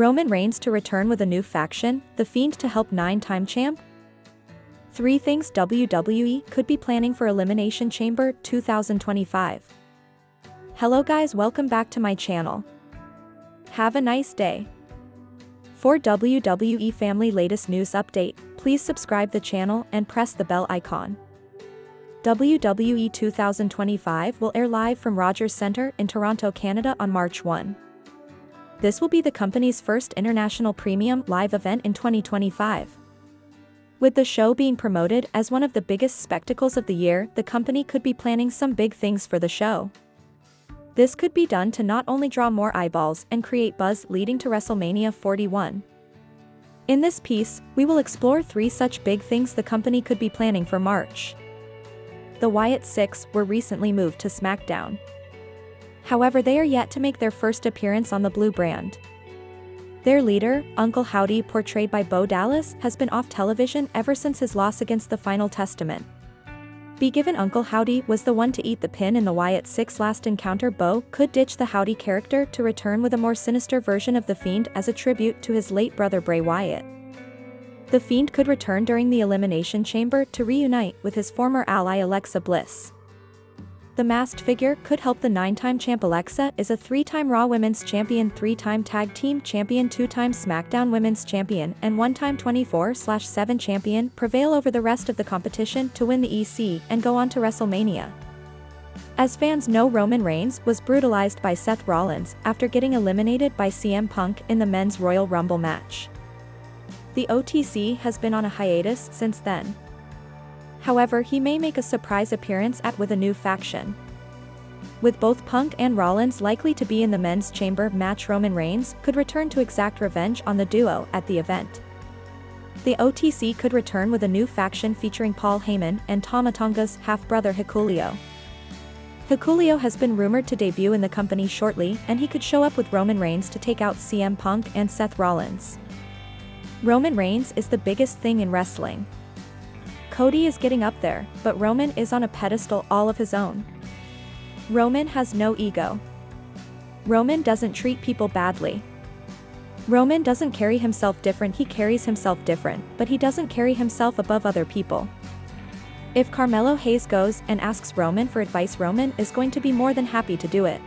Roman Reigns to return with a new faction, The Fiend to help 9-time champ? 3 things WWE could be planning for Elimination Chamber 2025. Hello guys, welcome back to my channel. Have a nice day. For WWE family latest news update, please subscribe the channel and press the bell icon. WWE 2025 will air live from Rogers Centre in Toronto, Canada on March 1. This will be the company's first international premium live event in 2025. With the show being promoted as one of the biggest spectacles of the year, the company could be planning some big things for the show. This could be done to not only draw more eyeballs and create buzz leading to WrestleMania 41. In this piece, we will explore 3 such big things the company could be planning for March. The Wyatt 6 were recently moved to SmackDown. However, they are yet to make their first appearance on the Blue brand. Their leader, Uncle Howdy, portrayed by Bo Dallas, has been off television ever since his loss against the Final Testament. Given Uncle Howdy was the one to eat the pin in the Wyatt 6 last encounter, Bo could ditch the Howdy character to return with a more sinister version of The Fiend as a tribute to his late brother Bray Wyatt. The Fiend could return during the Elimination Chamber to reunite with his former ally Alexa Bliss. The masked figure could help the 9-time champ. Alexa is a 3-time Raw Women's Champion, 3-time Tag Team Champion, 2-time SmackDown Women's Champion, and 1-time 24/7 Champion, prevail over the rest of the competition to win the EC and go on to WrestleMania. As fans know, Roman Reigns was brutalized by Seth Rollins after getting eliminated by CM Punk in the Men's Royal Rumble match. The OTC has been on a hiatus since then. However, he may make a surprise appearance with a new faction. With both Punk and Rollins likely to be in the Men's Chamber match, Roman Reigns could return to exact revenge on the duo at the event. The OTC could return with a new faction featuring Paul Heyman and Tama Tonga's half-brother Hikuleo. Hikuleo has been rumored to debut in the company shortly, and he could show up with Roman Reigns to take out CM Punk and Seth Rollins. Roman Reigns is the biggest thing in wrestling. Cody is getting up there, but Roman is on a pedestal all of his own. Roman has no ego. Roman doesn't treat people badly. Roman doesn't carry himself different, he carries himself different, but he doesn't carry himself above other people. If Carmelo Hayes goes and asks Roman for advice, Roman is going to be more than happy to do it.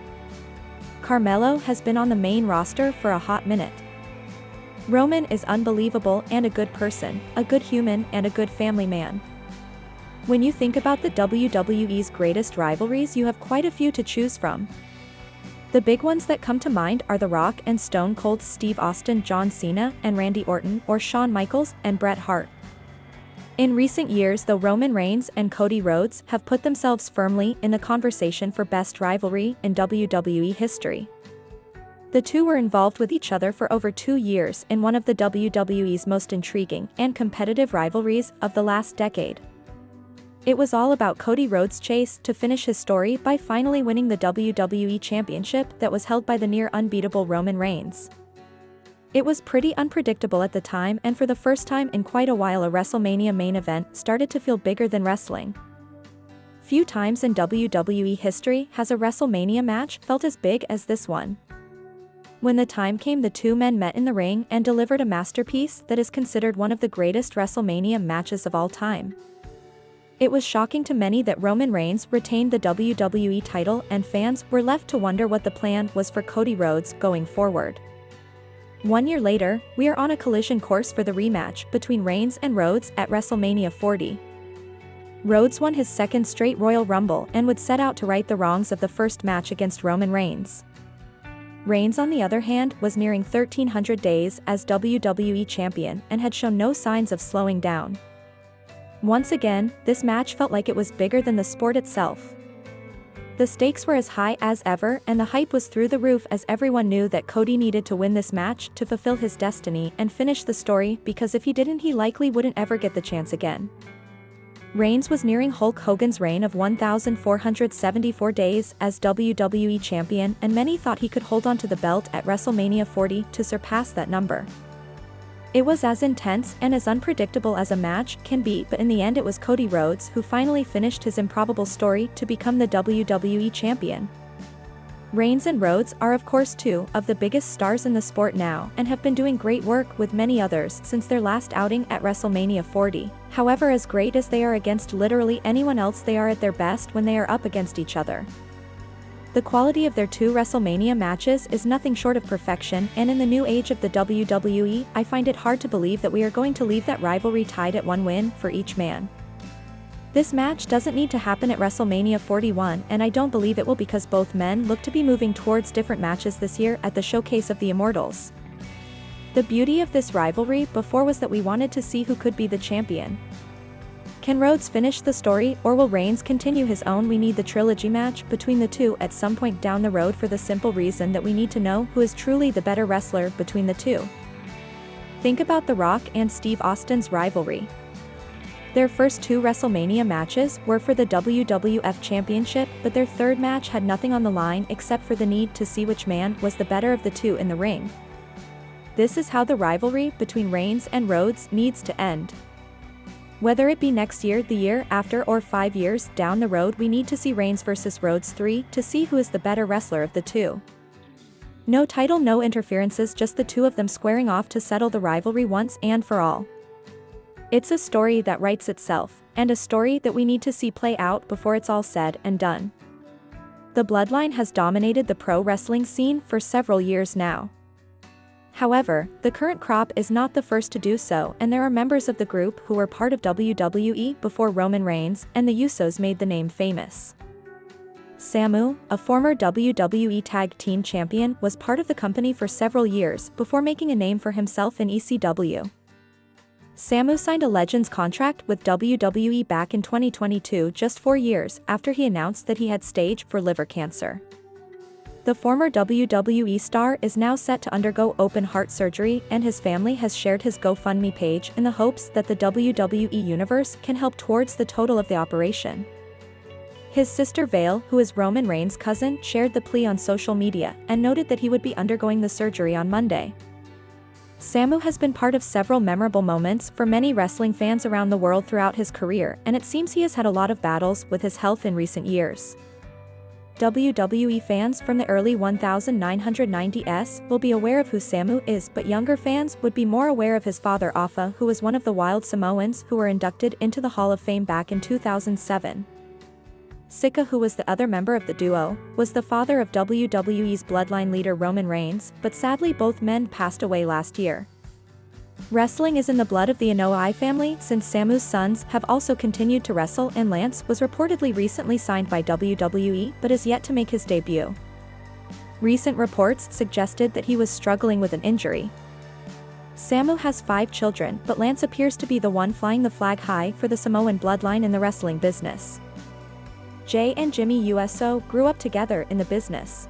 Carmelo has been on the main roster for a hot minute. Roman is unbelievable and a good person, a good human and a good family man. When you think about the WWE's greatest rivalries, you have quite a few to choose from. The big ones that come to mind are The Rock and Stone Cold Steve Austin, John Cena and Randy Orton, or Shawn Michaels and Bret Hart. In recent years, though, Roman Reigns and Cody Rhodes have put themselves firmly in the conversation for best rivalry in WWE history. The two were involved with each other for over 2 years in one of the WWE's most intriguing and competitive rivalries of the last decade. It was all about Cody Rhodes' chase to finish his story by finally winning the WWE Championship that was held by the near-unbeatable Roman Reigns. It was pretty unpredictable at the time, and for the first time in quite a while, a WrestleMania main event started to feel bigger than wrestling. Few times in WWE history has a WrestleMania match felt as big as this one. When the time came, the two men met in the ring and delivered a masterpiece that is considered one of the greatest WrestleMania matches of all time. It was shocking to many that Roman Reigns retained the WWE title, and fans were left to wonder what the plan was for Cody Rhodes going forward. 1 year later, we are on a collision course for the rematch between Reigns and Rhodes at WrestleMania 40. Rhodes won his 2nd straight Royal Rumble and would set out to right the wrongs of the first match against Roman Reigns. Reigns, on the other hand, was nearing 1,300 days as WWE Champion and had shown no signs of slowing down. Once again, this match felt like it was bigger than the sport itself. The stakes were as high as ever, and the hype was through the roof as everyone knew that Cody needed to win this match to fulfill his destiny and finish the story, because if he didn't, he likely wouldn't ever get the chance again. Reigns was nearing Hulk Hogan's reign of 1,474 days as WWE Champion, and many thought he could hold on to the belt at WrestleMania 40 to surpass that number. It was as intense and as unpredictable as a match can be, but in the end it was Cody Rhodes who finally finished his improbable story to become the WWE Champion. Reigns and Rhodes are of course two of the biggest stars in the sport now and have been doing great work with many others since their last outing at WrestleMania 40. However, as great as they are against literally anyone else, they are at their best when they are up against each other. The quality of their two WrestleMania matches is nothing short of perfection, and in the new age of the WWE, I find it hard to believe that we are going to leave that rivalry tied at one win for each man. This match doesn't need to happen at WrestleMania 41, and I don't believe it will, because both men look to be moving towards different matches this year at the Showcase of the Immortals. The beauty of this rivalry before was that we wanted to see who could be the champion. Can Rhodes finish the story, or will Reigns continue his own? We need the trilogy match between the two at some point down the road for the simple reason that we need to know who is truly the better wrestler between the two. Think about The Rock and Steve Austin's rivalry. Their first two WrestleMania matches were for the WWF Championship, but their third match had nothing on the line except for the need to see which man was the better of the two in the ring. This is how the rivalry between Reigns and Rhodes needs to end. Whether it be next year, the year after, or 5 years down the road, we need to see Reigns versus Rhodes 3 to see who is the better wrestler of the two. No title, no interferences, just the two of them squaring off to settle the rivalry once and for all. It's a story that writes itself, and a story that we need to see play out before it's all said and done. The bloodline has dominated the pro wrestling scene for several years now. However, the current crop is not the first to do so, and there are members of the group who were part of WWE before Roman Reigns and the Usos made the name famous. Samu, a former WWE Tag Team Champion, was part of the company for several years before making a name for himself in ECW. Samu signed a Legends contract with WWE back in 2022, just 4 years after he announced that he had stage 4 liver cancer. The former WWE star is now set to undergo open heart surgery, and his family has shared his GoFundMe page in the hopes that the WWE Universe can help towards the total of the operation. His sister Vale, who is Roman Reigns' cousin, shared the plea on social media and noted that he would be undergoing the surgery on Monday. Samu has been part of several memorable moments for many wrestling fans around the world throughout his career, and it seems he has had a lot of battles with his health in recent years. WWE fans from the early 1990s will be aware of who Samu is, but younger fans would be more aware of his father Afa, who was one of the Wild Samoans who were inducted into the Hall of Fame back in 2007. Sikoa, who was the other member of the duo, was the father of WWE's bloodline leader Roman Reigns, but sadly both men passed away last year. Wrestling is in the blood of the Anoa'i family, since Samu's sons have also continued to wrestle, and Lance was reportedly recently signed by WWE but is yet to make his debut. Recent reports suggested that he was struggling with an injury. Samu has 5 children, but Lance appears to be the one flying the flag high for the Samoan bloodline in the wrestling business. Jey and Jimmy Uso grew up together in the business.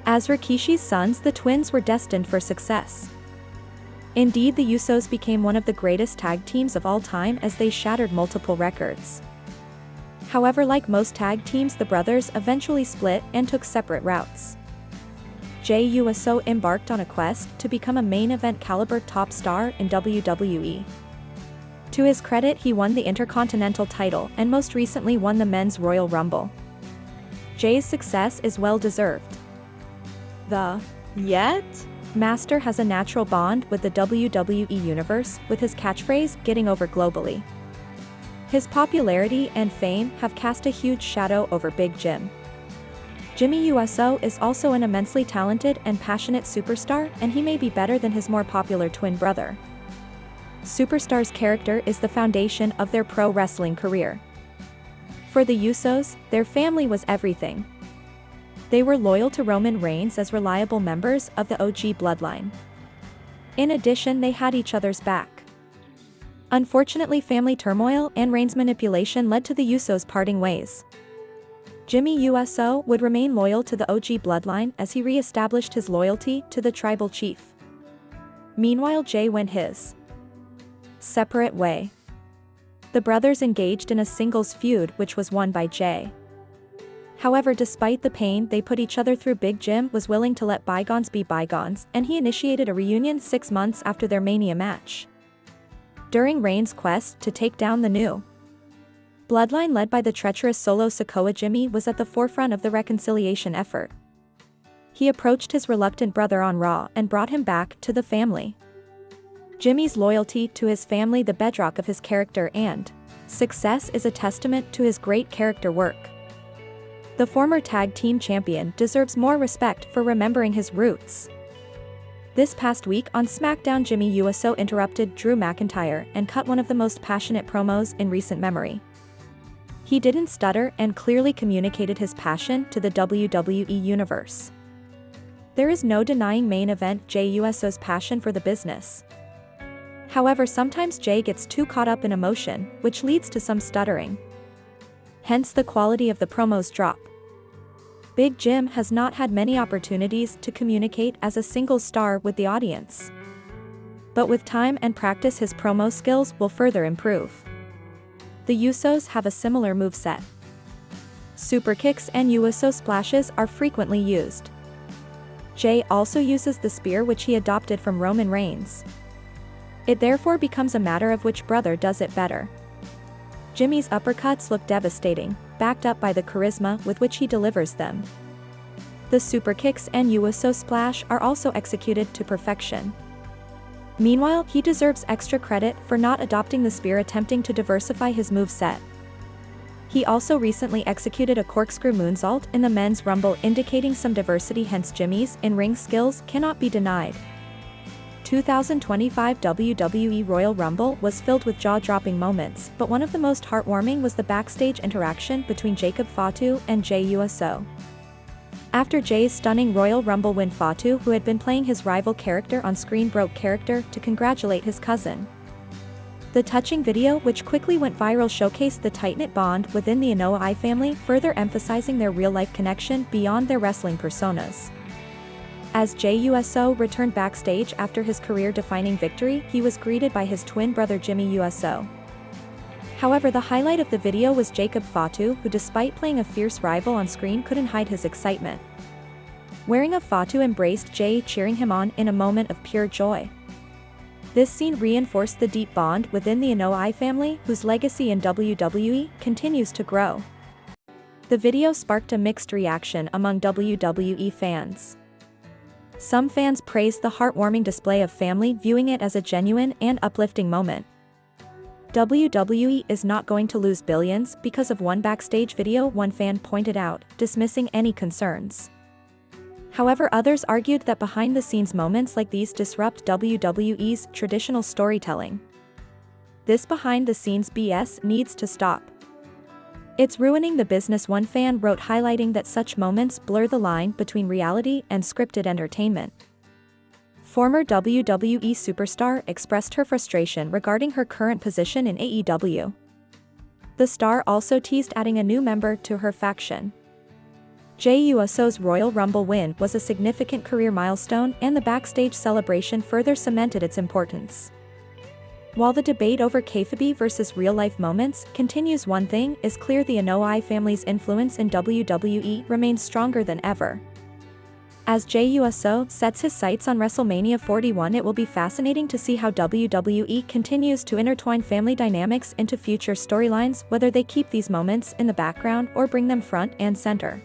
As Rikishi's sons, the twins were destined for success. Indeed, the Usos became one of the greatest tag teams of all time as they shattered multiple records. However, like most tag teams, the brothers eventually split and took separate routes. Jey Uso embarked on a quest to become a main event caliber top star in WWE. To his credit, he won the Intercontinental title and most recently won the Men's Royal Rumble. Jey's success is well deserved. The Yet? Master has a natural bond with the WWE Universe, with his catchphrase getting over globally. His popularity and fame have cast a huge shadow over Big Jim. Jimmy Uso is also an immensely talented and passionate superstar, and he may be better than his more popular twin brother. Superstar's character is the foundation of their pro wrestling career. For the Usos, their family was everything. They were loyal to Roman Reigns as reliable members of the OG bloodline. In addition, they had each other's back. Unfortunately, family turmoil and Reigns' manipulation led to the Usos parting ways. Jimmy Uso would remain loyal to the OG bloodline as he re-established his loyalty to the tribal chief. Meanwhile, Jey went his separate way. The brothers engaged in a singles feud which was won by Jey. However, despite the pain they put each other through, Big Jim was willing to let bygones be bygones, and he initiated a reunion 6 months after their Mania match. During Reigns' quest to take down the new bloodline led by the treacherous solo Sikoa, Jimmy was at the forefront of the reconciliation effort. he approached his reluctant brother on Raw and brought him back to the family. Jimmy's loyalty to his family, the bedrock of his character and success, is a testament to his great character work. The former tag team champion deserves more respect for remembering his roots. This past week on SmackDown, Jey Uso interrupted Drew McIntyre and cut one of the most passionate promos in recent memory. He didn't stutter and clearly communicated his passion to the WWE Universe. There is no denying main event Jey Uso's passion for the business. However, sometimes Jey gets too caught up in emotion, which leads to some stuttering. Hence the quality of the promos drop. Big Jim has not had many opportunities to communicate as a single star with the audience. But with time and practice, his promo skills will further improve. The Usos have a similar moveset. Super kicks and Uso splashes are frequently used. Jey also uses the spear, which he adopted from Roman Reigns. It therefore becomes a matter of which brother does it better. Jimmy's uppercuts look devastating, backed up by the charisma with which he delivers them. The super kicks and Uso splash are also executed to perfection. Meanwhile, he deserves extra credit for not adopting the spear, attempting to diversify his moveset. He also recently executed a corkscrew moonsault in the men's rumble, indicating some diversity, hence Jimmy's in-ring skills cannot be denied. 2025 WWE Royal Rumble was filled with jaw-dropping moments, but one of the most heartwarming was the backstage interaction between Jacob Fatu and Jey Uso. After Jey's stunning Royal Rumble win, Fatu, who had been playing his rival character on screen, broke character to congratulate his cousin. The touching video, which quickly went viral, showcased the tight-knit bond within the Anoa'i family, further emphasizing their real-life connection beyond their wrestling personas. As Jey Uso returned backstage after his career-defining victory, he was greeted by his twin brother Jimmy Uso. However, the highlight of the video was Jacob Fatu, who, despite playing a fierce rival on screen, couldn't hide his excitement. Wearing a Fatu embraced Jey, cheering him on in a moment of pure joy. This scene reinforced the deep bond within the Anoa'i family, whose legacy in WWE continues to grow. The video sparked a mixed reaction among WWE fans. Some fans praised the heartwarming display of family, viewing it as a genuine and uplifting moment. WWE is not going to lose billions because of one backstage video, one fan pointed out, dismissing any concerns. However, others argued that behind-the-scenes moments like these disrupt WWE's traditional storytelling. This behind-the-scenes BS needs to stop. It's ruining the business, one fan wrote, highlighting that such moments blur the line between reality and scripted entertainment. Former WWE superstar expressed her frustration regarding her current position in AEW. The star also teased adding a new member to her faction. Jey Uso's Royal Rumble win was a significant career milestone, and the backstage celebration further cemented its importance. While the debate over kayfabe versus real-life moments continues, one thing is clear: the Anoa'i family's influence in WWE remains stronger than ever. As Jey Uso sets his sights on WrestleMania 41, it will be fascinating to see how WWE continues to intertwine family dynamics into future storylines, whether they keep these moments in the background or bring them front and center.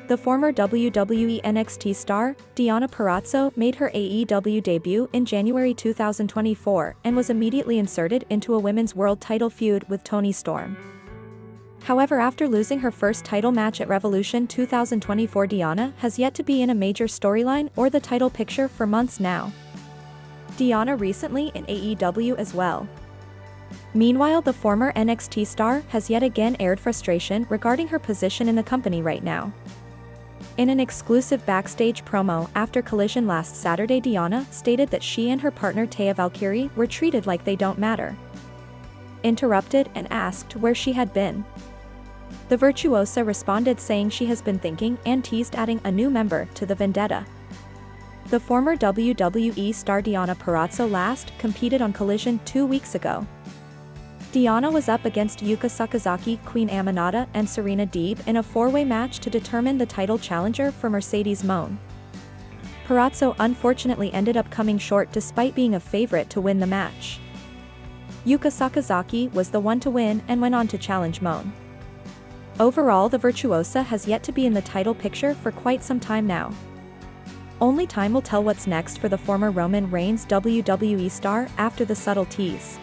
The former WWE NXT star, Deonna Purrazzo, made her AEW debut in January 2024 and was immediately inserted into a women's world title feud with Toni Storm. However, after losing her first title match at Revolution 2024, Deonna has yet to be in a major storyline or the title picture for months now. Deonna recently in AEW as well. Meanwhile, the former NXT star has yet again aired frustration regarding her position in the company right now. In an exclusive backstage promo after Collision last Saturday, Deonna stated that she and her partner Taya Valkyrie were treated like they don't matter. Interrupted and asked where she had been. The virtuosa responded saying she has been thinking, and teased adding a new member to the vendetta. The former WWE star Deonna Purrazzo last competed on Collision 2 weeks ago. Deonna was up against Yuka Sakazaki, Queen Aminata, and Serena Deeb in a four-way match to determine the title challenger for Mercedes Moné. Purrazzo unfortunately ended up coming short despite being a favorite to win the match. Yuka Sakazaki was the one to win and went on to challenge Moné. Overall, the virtuosa has yet to be in the title picture for quite some time now. Only time will tell what's next for the former Roman Reigns WWE star after the subtle tease.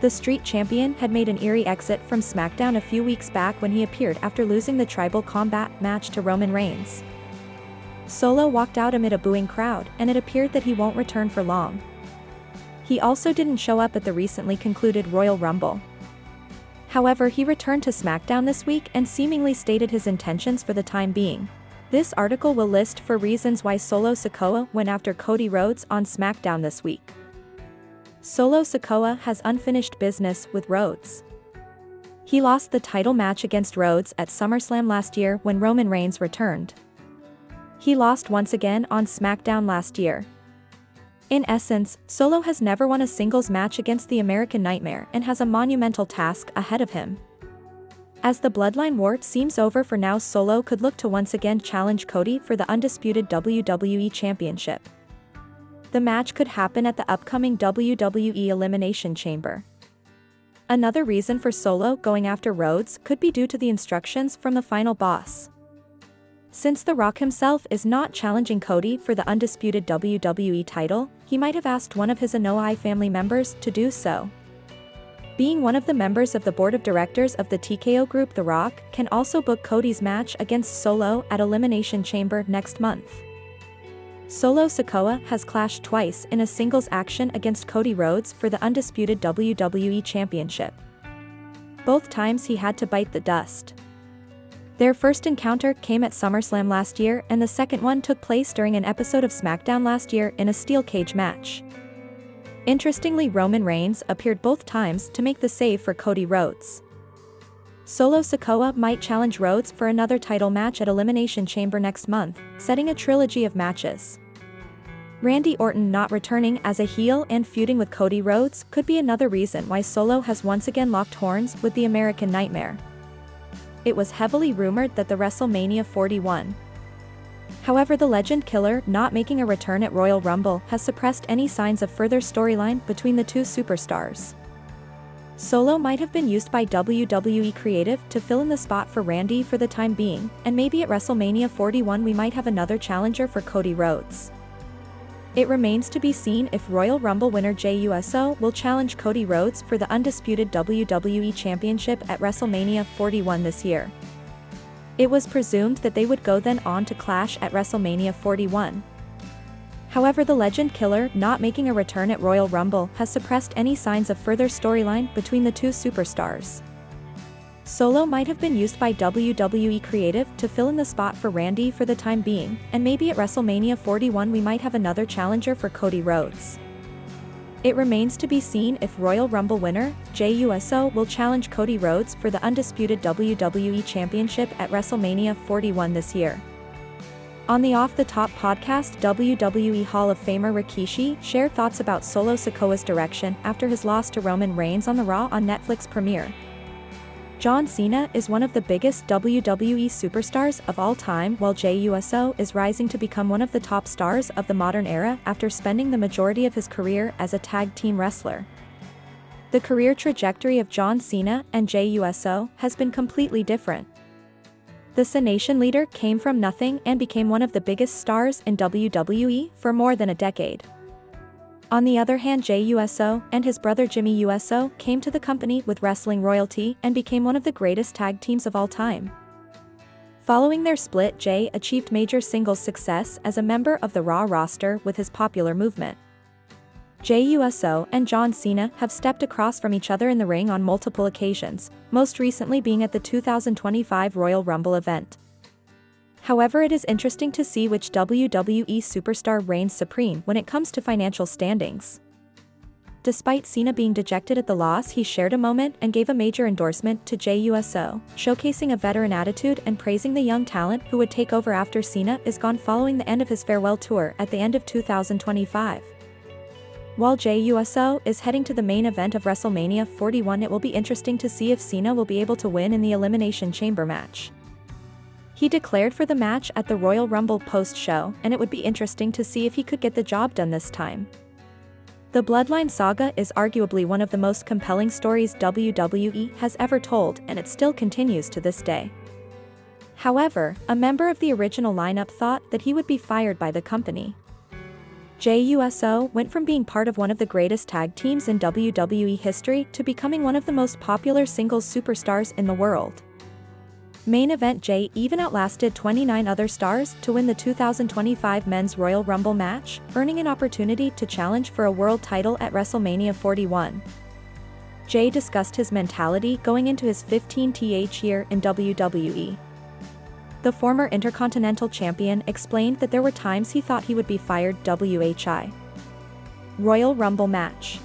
The Street Champion had made an eerie exit from SmackDown a few weeks back when he appeared after losing the Tribal Combat match to Roman Reigns. Solo walked out amid a booing crowd, and it appeared that he won't return for long. He also didn't show up at the recently concluded Royal Rumble. However, he returned to SmackDown this week and seemingly stated his intentions for the time being. This article will list 4 reasons why Solo Sikoa went after Cody Rhodes on SmackDown this week. Solo Sikoa has unfinished business with Rhodes. He lost the title match against Rhodes at SummerSlam last year when Roman Reigns returned. He lost once again on SmackDown last year. In essence, Solo has never won a singles match against the American Nightmare and has a monumental task ahead of him. As the Bloodline War seems over for now, Solo could look to once again challenge Cody for the undisputed WWE Championship. The match could happen at the upcoming WWE Elimination Chamber. Another reason for Solo going after Rhodes could be due to the instructions from the final boss. Since The Rock himself is not challenging Cody for the undisputed WWE title, he might have asked one of his Anoa'i family members to do so. Being one of the members of the board of directors of the TKO group, The Rock can also book Cody's match against Solo at Elimination Chamber next month. Solo Sikoa has clashed twice in a singles action against Cody Rhodes for the undisputed WWE Championship. Both times he had to bite the dust. Their first encounter came at SummerSlam last year, and the second one took place during an episode of SmackDown last year in a steel cage match. Interestingly, Roman Reigns appeared both times to make the save for Cody Rhodes. Solo Sikoa might challenge Rhodes for another title match at Elimination Chamber next month, setting a trilogy of matches. Randy Orton not returning as a heel and feuding with Cody Rhodes could be another reason why Solo has once again locked horns with the American Nightmare. It was heavily rumored that the WrestleMania 41. However, the Legend Killer not making a return at Royal Rumble has suppressed any signs of further storyline between the two superstars. Solo might have been used by WWE Creative to fill in the spot for Randy for the time being, and maybe at WrestleMania 41 we might have another challenger for Cody Rhodes. It remains to be seen if Royal Rumble winner Jey Uso will challenge Cody Rhodes for the undisputed WWE Championship at WrestleMania 41 this year. It was presumed that they would go then on to clash at WrestleMania 41. However, the Legend Killer not making a return at Royal Rumble has suppressed any signs of further storyline between the two superstars. Solo might have been used by WWE Creative to fill in the spot for Randy for the time being, and maybe at WrestleMania 41 we might have another challenger for Cody Rhodes. It remains to be seen if Royal Rumble winner Jey Uso will challenge Cody Rhodes for the undisputed WWE Championship at WrestleMania 41 this year. On the Off the Top podcast, WWE Hall of Famer Rikishi shared thoughts about Solo Sikoa's direction after his loss to Roman Reigns on the Raw on Netflix premiere. John Cena is one of the biggest WWE superstars of all time, while Jey Uso is rising to become one of the top stars of the modern era after spending the majority of his career as a tag team wrestler. The career trajectory of John Cena and Jey Uso has been completely different. The Cenation leader came from nothing and became one of the biggest stars in WWE for more than a decade. On the other hand, Jey Uso and his brother Jimmy Uso came to the company with wrestling royalty and became one of the greatest tag teams of all time. Following their split, Jey achieved major singles success as a member of the Raw roster with his popular movement. Jey Uso and John Cena have stepped across from each other in the ring on multiple occasions, most recently being at the 2025 Royal Rumble event. However, it is interesting to see which WWE superstar reigns supreme when it comes to financial standings. Despite Cena being dejected at the loss, he shared a moment and gave a major endorsement to Jey Uso, showcasing a veteran attitude and praising the young talent who would take over after Cena is gone following the end of his farewell tour at the end of 2025. While Jey Uso is heading to the main event of WrestleMania 41, it will be interesting to see if Cena will be able to win in the Elimination Chamber match. He declared for the match at the Royal Rumble post-show, and it would be interesting to see if he could get the job done this time. The Bloodline saga is arguably one of the most compelling stories WWE has ever told, and it still continues to this day. However, a member of the original lineup thought that he would be fired by the company. Jey Uso went from being part of one of the greatest tag teams in WWE history to becoming one of the most popular singles superstars in the world. Main event Jey even outlasted 29 other stars to win the 2025 Men's Royal Rumble match, earning an opportunity to challenge for a world title at WrestleMania 41. Jey discussed his mentality going into his 15th year in WWE. The former Intercontinental Champion explained that there were times he thought he would be fired. WHI Royal Rumble match.